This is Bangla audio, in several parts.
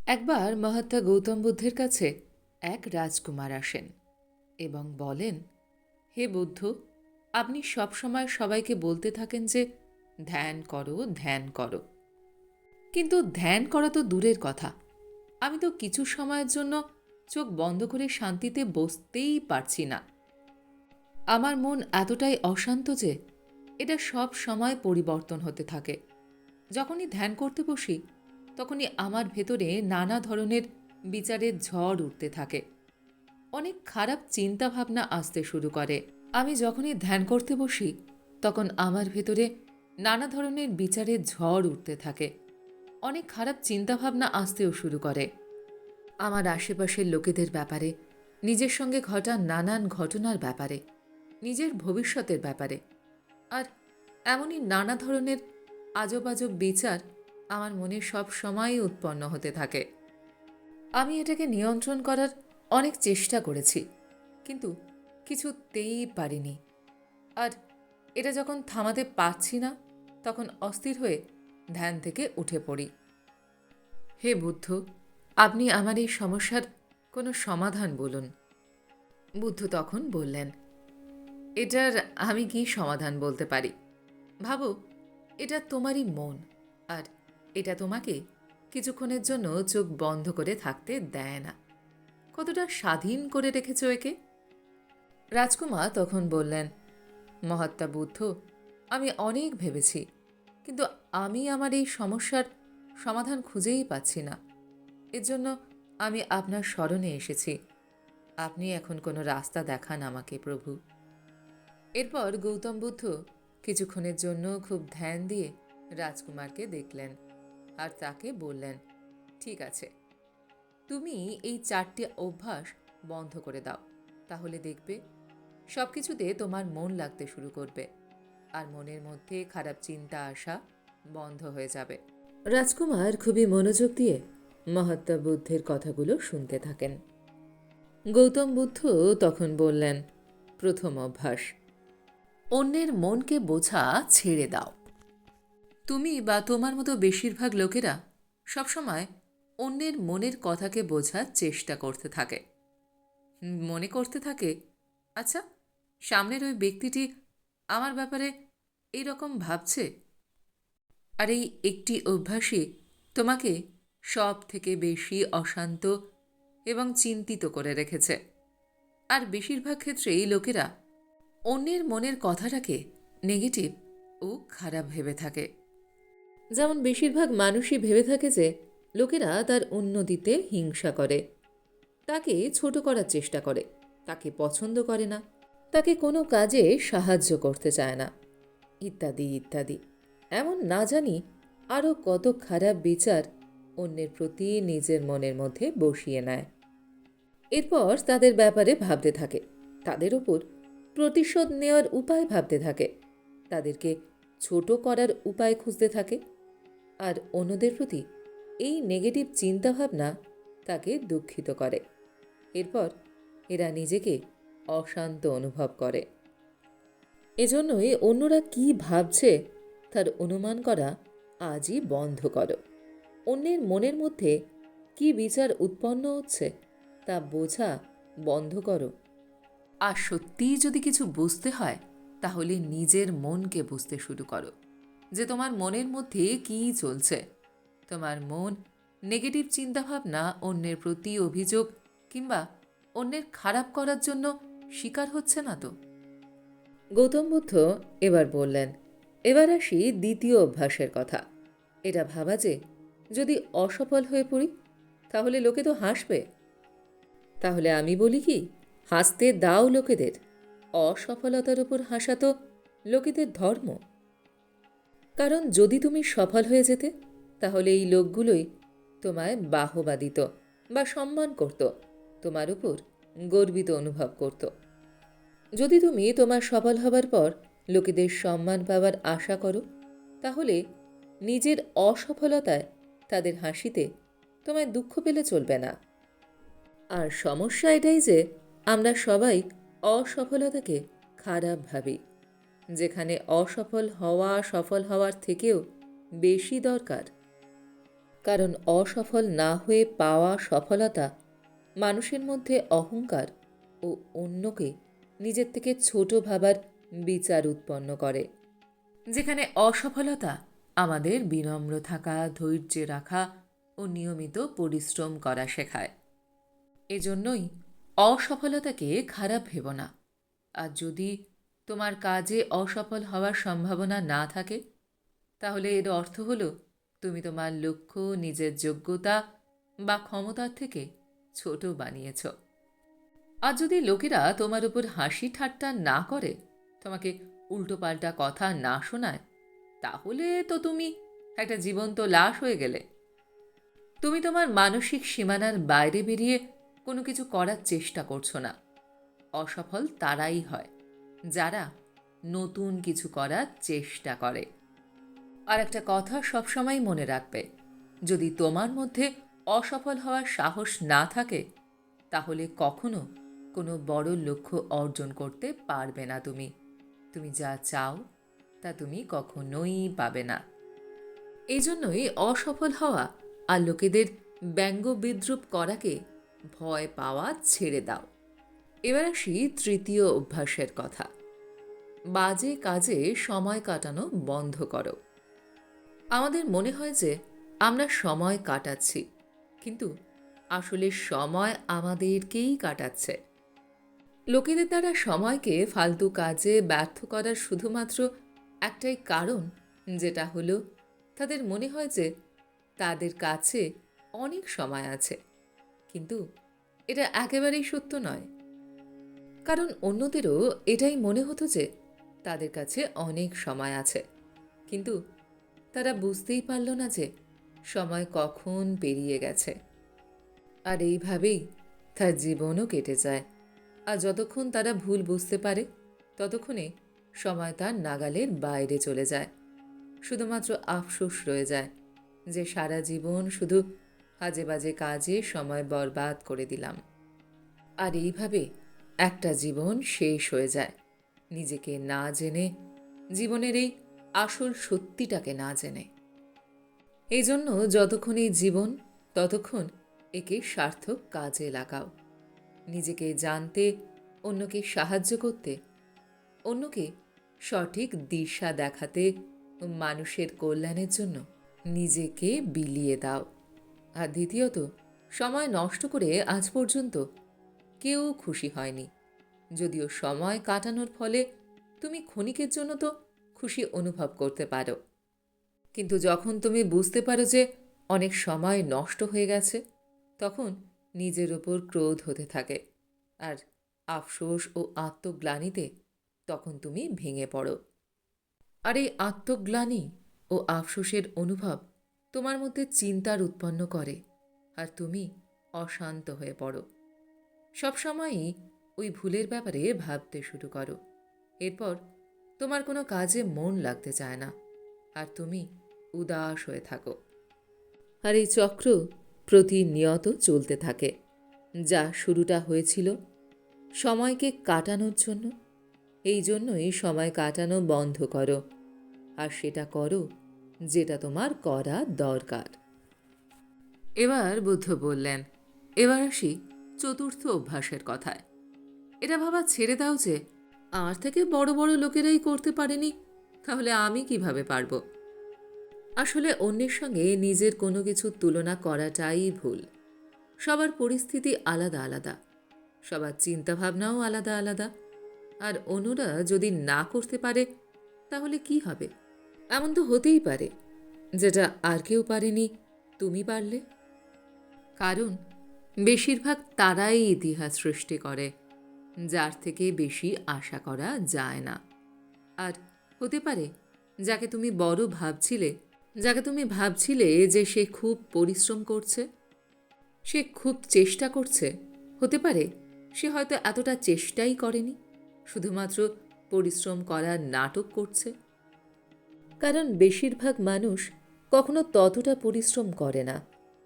একবার মহাত্মা গৌতম বুদ্ধের কাছে এক রাজকুমার আসেন এবং বলেন, হে বুদ্ধ, আপনি সবসময় সবাইকে বলতে থাকেন যে ধ্যান করো, ধ্যান করো। কিন্তু ধ্যান করা তো দূরের কথা, আমি তো কিছু সময়ের জন্য চোখ বন্ধ করে শান্তিতে বসতেই পারছি না। আমার মন এতটাই অশান্ত যে এটা সব সময় পরিবর্তন হতে থাকে। যখনই ধ্যান করতে বসি তখনই আমার ভেতরে নানা ধরনের বিচারের ঝড় উঠতে থাকে। অনেক খারাপ চিন্তাভাবনা আসতে শুরু করে। আমি যখনই ধ্যান করতে বসি তখন আমার ভেতরে নানা ধরনের বিচারের ঝড় উঠতে থাকে। অনেক খারাপ চিন্তাভাবনা আসতেও শুরু করে আমার আশেপাশের লোকেদের ব্যাপারে, নিজের সঙ্গে ঘটা নানান ঘটনার ব্যাপারে, নিজের ভবিষ্যতের ব্যাপারে। আর এমনই নানা ধরনের আজব আজব বিচার আমার মনে সব সময়ই উৎপন্ন হতে থাকে। আমি এটাকে নিয়ন্ত্রণ করার অনেক চেষ্টা করেছি, কিন্তু কিছুতেই পারিনি। আর এটা যখন থামাতে পারছি না তখন অস্থির হয়ে ধ্যান থেকে উঠে পড়ি। হে বুদ্ধ, আপনি আমার এই সমস্যার কোনো সমাধান বলুন। বুদ্ধ তখন বললেন, এটার আমি কি সমাধান বলতে পারি? ভাবো, এটা তোমারই মন, আর এটা তোমাকে কিছুক্ষণের জন্য চোখ বন্ধ করে থাকতে দেয় না। কতটা স্বাধীন করে রেখেছ একে। রাজকুমার তখন বললেন, মহাত্মা বুদ্ধ, আমি অনেক ভেবেছি, কিন্তু আমি আমার এই সমস্যার সমাধান খুঁজেই পাচ্ছি না। এর জন্য আমি আপনার শরণে এসেছি। আপনি এখন কোনো রাস্তা দেখান আমাকে, প্রভু। এরপর গৌতম বুদ্ধ কিছুক্ষণের জন্য খুব ধ্যান দিয়ে রাজকুমারকে দেখলেন আর তাকে বললেন, ঠিক আছে, তুমি এই 4টি অভ্যাস বন্ধ করে দাও, তাহলে দেখবে সব কিছুতে তোমার মন লাগতে শুরু করবে আর মনের মধ্যে খারাপ চিন্তা আসা বন্ধ হয়ে যাবে। রাজকুমার খুবই মনোযোগ দিয়ে মহাত্মা বুদ্ধের কথাগুলো শুনতে থাকেন। গৌতম বুদ্ধ তখন বললেন, প্রথম অভ্যাস, অন্যের মনকে বোঝা ছেড়ে দাও। তুমি বা তোমার মতো বেশিরভাগ লোকেরা সবসময় অন্যের মনের কথাকে বোঝার চেষ্টা করতে থাকে। মনে করতে থাকে, আচ্ছা, সামনের ওই ব্যক্তিটি আমার ব্যাপারে এই রকম ভাবছে। আর এই একটি অভ্যাসই তোমাকে সব থেকে বেশি অশান্ত এবং চিন্তিত করে রেখেছে। আর বেশিরভাগ ক্ষেত্রেই লোকেরা অন্যের মনের কথাটাকে নেগেটিভ ও খারাপ ভেবে থাকে। যেমন বেশিরভাগ মানুষই ভেবে থাকে যে লোকেরা তার উন্নতিতে হিংসা করে, তাকে ছোট করার চেষ্টা করে, তাকে পছন্দ করে না, তাকে কোনো কাজে সাহায্য করতে চায় না, ইত্যাদি ইত্যাদি। এমন না জানি আরও কত খারাপ বিচার অন্যের প্রতি নিজের মনের মধ্যে বসিয়ে নেয়। এরপর তাদের ব্যাপারে ভাবতে থাকে, তাদের ওপর প্রতিশোধ নেওয়ার উপায় ভাবতে থাকে, তাদেরকে ছোট করার উপায় খুঁজতে থাকে। আর অন্যদের প্রতি এই নেগেটিভ চিন্তাভাবনা তাকে দুঃখিত করে। এরপর এরা নিজেকে অশান্ত অনুভব করে। এজন্যই অন্যরা কি ভাবছে তার অনুমান করা আজই বন্ধ করো। অন্যের মনের মধ্যে কি বিচার উৎপন্ন হচ্ছে তা বোঝা বন্ধ করো। আর সত্যিই যদি কিছু বুঝতে হয় তাহলে নিজের মনকে বুঝতে শুরু করো, যে তোমার মনের মধ্যে কী চলছে। তোমার মন নেগেটিভ চিন্তাভাবনা, অন্যের প্রতি অভিযোগ কিংবা অন্যের খারাপ করার জন্য শিকার হচ্ছে না তো? গৌতম বুদ্ধ এবার বললেন, এবার আসি দ্বিতীয় অভ্যাসের কথা। এটা ভাবা যে যদি অসফল হয়ে পড়ি তাহলে লোকে তো হাসবে। তাহলে আমি বলি কি, হাসতে দাও লোকেদের। অসফলতার উপর হাসা তো লোকেদের ধর্ম। কারণ যদি তুমি সফল হয়ে যেতে তাহলে এই লোকগুলোই তোমায় বাহবা দিত বা সম্মান করত, তোমার উপর গর্বিত অনুভব করত। যদি তুমি তোমার সফল হবার পর লোকেদের সম্মান পাওয়ার আশা করো তাহলে নিজের অসফলতায় তাদের হাসিতে তোমায় দুঃখ পেলে চলবে না। আর সমস্যা এটাই যে আমরা সবাই অসফলতাকে খারাপ ভাবি, যেখানে অসফল হওয়া সফল হওয়ার থেকেও বেশি দরকার। কারণ অসফল না হয়ে পাওয়া সফলতা মানুষের মধ্যে অহংকার ও অন্যকে নিজের থেকে ছোট ভাবার বিচার উৎপন্ন করে। যেখানে অসফলতা আমাদের বিনম্র থাকা, ধৈর্য রাখা ও নিয়মিত পরিশ্রম করা শেখায়। এজন্যই অসফলতাকে খারাপ ভেবো না। আর যদি তোমার কাজে অসফল হওয়ার সম্ভাবনা না থাকে, তাহলে এর অর্থ হলো তুমি তোমার লক্ষ্য নিজের যোগ্যতা বা ক্ষমতার থেকে ছোট বানিয়েছ। আর যদি লোকেরা তোমার উপর হাসি ঠাট্টা না করে, তোমাকে উল্টোপাল্টা কথা না শোনায়, তাহলে তো তুমি একটা জীবন্ত লাশ হয়ে গেলে। তুমি তোমার মানসিক সীমানার বাইরে বেরিয়ে কোনো কিছু করার চেষ্টা করছো না। অসফল তারাই হয় যারা নতুন কিছু করার চেষ্টা করে। আর একটা কথা সবসময় মনে রাখবে, যদি তোমার মধ্যে অসফল হওয়ার সাহস না থাকে, তাহলে কখনো কোনো বড় লক্ষ্য অর্জন করতে পারবে না তুমি। তুমি যা চাও তা তুমি কখনোই পাবে না। এই জন্যই অসফল হওয়া আর লোকেদের ব্যঙ্গ বিদ্রূপ করাকে ভয় পাওয়া ছেড়ে দাও। এবার আসি তৃতীয় অভ্যাসের কথা। বাজে কাজে সময় কাটানো বন্ধ করো। আমাদের মনে হয় যে আমরা সময় কাটাচ্ছি, কিন্তু আসলে সময় আমাদেরকেই কাটাচ্ছে। লোকেদের দ্বারা সময়কে ফালতু কাজে ব্যর্থ করার শুধুমাত্র একটাই কারণ, যেটা হলো তাদের মনে হয় যে তাদের কাছে অনেক সময় আছে। কিন্তু এটা একেবারেই সত্য নয়। কারণ অন্যদেরও এটাই মনে হতো যে তাদের কাছে অনেক সময় আছে, কিন্তু তারা বুঝতেই পারল না যে সময় কখন পেরিয়ে গেছে। আর এইভাবেই তার জীবনও কেটে যায়। আর যতক্ষণ তারা ভুল বুঝতে পারে, ততক্ষণে সময় তার নাগালের বাইরে চলে যায়। শুধুমাত্র আফসোস রয়ে যায় যে সারা জীবন শুধু আজে বাজে কাজে সময় বরবাদ করে দিলাম। আর এইভাবে একটা জীবন শেষ হয়ে যায়, নিজেকে না জেনে, জীবনের এই আসল সত্যিটাকে না জেনে। এই জন্য যতক্ষণ এই জীবন, ততক্ষণ একে সার্থক কাজে লাগাও। নিজেকে জানতে, অন্যকে সাহায্য করতে, অন্যকে সঠিক দিশা দেখাতে ও মানুষের কল্যাণের জন্য নিজেকে বিলিয়ে দাও। আর দ্বিতীয়ত, সময় নষ্ট করে আজ পর্যন্ত কেউ খুশি হয়নি। যদিও সময় কাটানোর ফলে তুমি ক্ষণিকের জন্য তো খুশি অনুভব করতে পারো, কিন্তু যখন তুমি বুঝতে পারো যে অনেক সময় নষ্ট হয়ে গেছে, তখন নিজের ওপর ক্রোধ হতে থাকে। আর আফসোস ও আত্মগ্লানিতে তখন তুমি ভেঙে পড়ো। আর এই আত্মগ্লানি ও আফসোসের অনুভব তোমার মধ্যে চিন্তার উৎপন্ন করে, আর তুমি অশান্ত হয়ে পড়ো। সবসময়ই ওই ভুলের ব্যাপারে ভাবতে শুরু করো। এরপর তোমার কোনো কাজে মন লাগতে চায় না, আর তুমি উদাস হয়ে থাকো। আর এই চক্র প্রতিনিয়ত চলতে থাকে। যা শুরুটা হয়েছিল সময়কে কাটানোর জন্য, এই জন্যই সময় কাটানো বন্ধ করো, আর সেটা করো যেটা তোমার করা দরকার। এবার বুদ্ধ বললেন, এবার আসি চতুর্থ অভ্যাসের কথায়। এটা ভাবা ছেড়ে দাও যে আমার থেকে বড় বড় লোকেরাই করতে পারেনি, তাহলে আমি কিভাবে পারবো। আসলে অন্যের সঙ্গে নিজের কোনো কিছুর তুলনা করাটাই ভুল। সবার পরিস্থিতি আলাদা আলাদা, সবার চিন্তাভাবনাও আলাদা আলাদা। আর অন্যরা যদি না করতে পারে, তাহলে কি হবে? এমন তো হতেই পারে যেটা আর কেউ পারেনি, তুমি পারলে। কারণ বেশিরভাগ তারাই ইতিহাস সৃষ্টি করে, যার থেকে বেশি আশা করা যায় না। আর হতে পারে যাকে তুমি বড় ভাবছিলে, যাকে তুমি ভাবছিলে যে সে খুব পরিশ্রম করছে, সে খুব চেষ্টা করছে, হতে পারে সে হয়তো এতটা চেষ্টাই করেনি, শুধুমাত্র পরিশ্রম করার নাটক করছে। কারণ বেশিরভাগ মানুষ কখনো ততটা পরিশ্রম করে না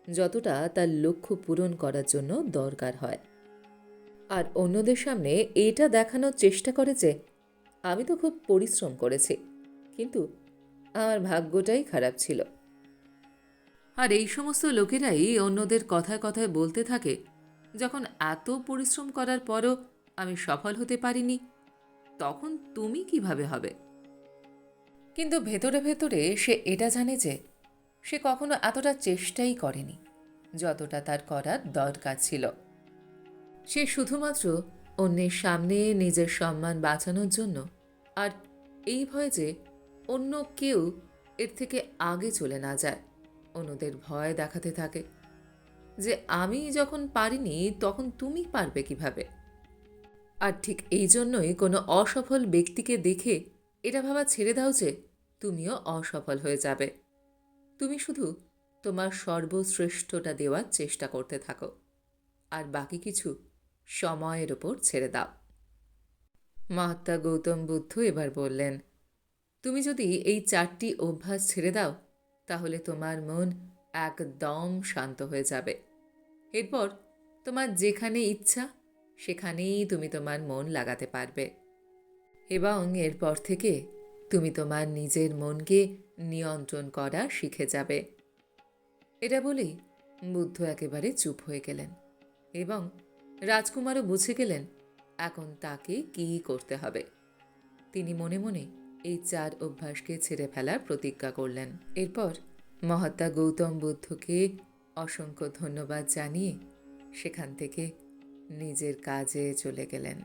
যতটা তার লক্ষ্য পূরণ করার জন্য দরকার হয়। আর অন্যদের সামনে এটা দেখানোর চেষ্টা করে যে আমি তো খুব পরিশ্রম করেছি, কিন্তু আমার ভাগ্যটাই খারাপ ছিল। আর এই সমস্ত লোকেরাই অন্যদের কথায় কথায় বলতে থাকে, যখন এত পরিশ্রম করার পরও আমি সফল হতে পারিনি, তখন তুমি কিভাবে হবে? কিন্তু ভেতরে ভেতরে সে এটা জানে যে সে কখনো এতটা চেষ্টাই করেনি যতটা তার করার দরকার ছিল। সে শুধুমাত্র অন্যের সামনে নিজের সম্মান বাঁচানোর জন্য, আর এই ভয় যে অন্য কেউ এর থেকে আগে চলে না যায়, অন্যদের ভয় দেখাতে থাকে যে আমি যখন পারিনি তখন তুমি পারবে কিভাবে। আর ঠিক এই জন্যই কোনো অসফল ব্যক্তিকে দেখে এটা ভাবা ছেড়ে দাও যে তুমিও অসফল হয়ে যাবে। তুমি শুধু তোমার সর্বশ্রেষ্ঠটা দেওয়ার চেষ্টা করতে থাকো, আর বাকি কিছু সময়ের ওপর ছেড়ে দাও। মহাত্মা গৌতম বুদ্ধ এবার বললেন, তুমি যদি এই 4টি অভ্যাস ছেড়ে দাও তাহলে তোমার মন একদম শান্ত হয়ে যাবে। এরপর তোমার যেখানে ইচ্ছা সেখানেই তুমি তোমার মন লাগাতে পারবে, এবং এরপর থেকে তুমি তোমার নিজের মনকে নিয়ন্ত্রণ করা শিখে যাবে। এটা বলেই বুদ্ধ একেবারে চুপ হয়ে গেলেন, এবং রাজকুমারও বুঝে গেলেন এখন তাকে কী করতে হবে। তিনি মনে মনে এই 4 অভ্যাসকে ছেড়ে ফেলার প্রতিজ্ঞা করলেন। এরপর মহাত্মা গৌতম বুদ্ধকে অসংখ্য ধন্যবাদ জানিয়ে সেখান থেকে নিজের কাজে চলে গেলেন।